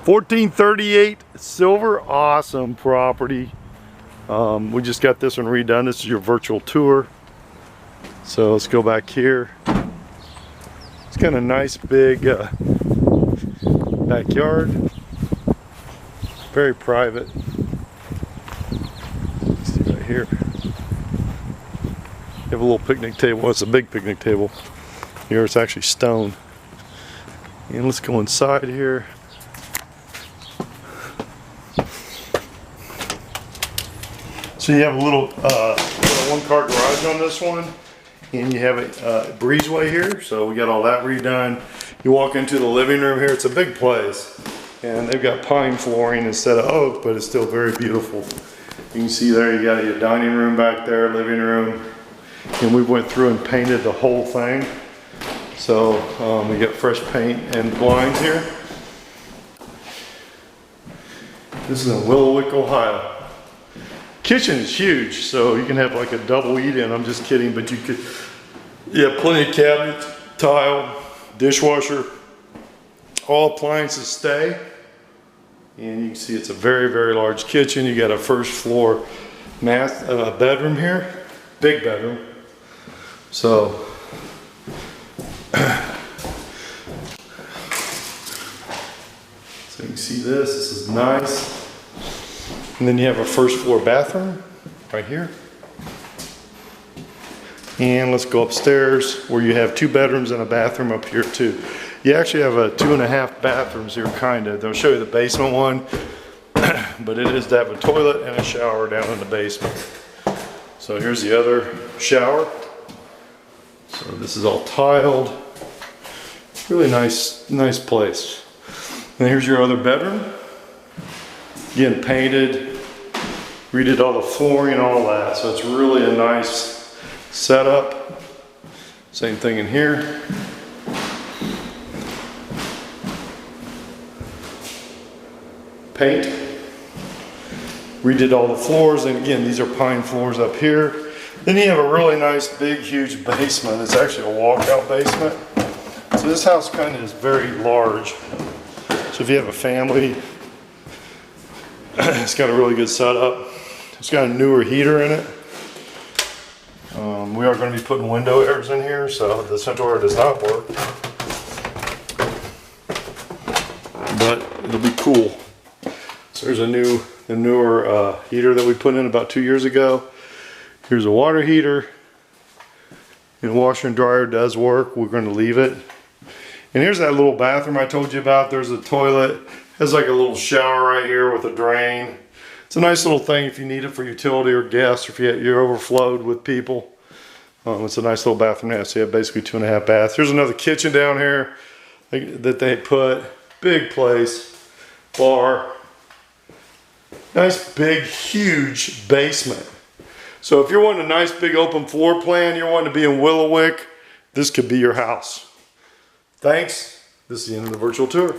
1438 Silver, awesome property. We just got this one redone. This is your virtual tour. So let's go back here. It's got a nice big backyard. Very private. Let's see right here. You have a little picnic table. Well, it's a big picnic table. Here it's actually stone. And let's go inside here. So you have a little one-car garage on this one, and you have a breezeway here. So we got all that redone. You walk into the living room here. It's a big place, and they've got pine flooring instead of oak, but it's still very beautiful. You can see there you got your dining room back there, living room, and we went through and painted the whole thing. So we got fresh paint and blinds here. This is in Wickliffe, Ohio. Kitchen is huge, so you can have like a double eat-in. I'm just kidding, but you could, yeah, plenty of cabinets, tile, dishwasher, all appliances stay. And you can see it's a very, very large kitchen. You got a first floor bedroom here, big bedroom. So, so you can see this is nice. And then you have a first floor bathroom right here. And let's go upstairs where you have 2 bedrooms and a bathroom up here too. You actually have a 2.5 bathrooms here, kind of. They'll show you the basement one, but it is to have a toilet and a shower down in the basement. So here's the other shower. So this is all tiled. Really nice place. And here's your other bedroom. Again, painted, redid all the flooring and all that. So it's really a nice setup. Same thing in here. Paint. Redid all the floors, and again, these are pine floors up here. Then you have a really nice, big, huge basement. It's actually a walkout basement. So this house kind of is very large. So if you have a family, it's got a really good setup. It's got a newer heater in it. We are going to be putting window airs in here, so the central air does not work. But it'll be cool. So there's a newer heater that we put in about 2 years ago. Here's a water heater. And washer and dryer does work. We're going to leave it. And here's that little bathroom I told you about. There's a toilet. Has like a little shower right here with a drain. It's a nice little thing if you need it for utility or guests, or if you're overflowed with people. It's a nice little bathroom now. So you have basically 2.5 baths. Here's another kitchen down here that they put. Big place. Bar. Nice big huge basement. So if you're wanting a nice big open floor plan, you're wanting to be in Wickliffe, this could be your house. Thanks. This is the end of the virtual tour.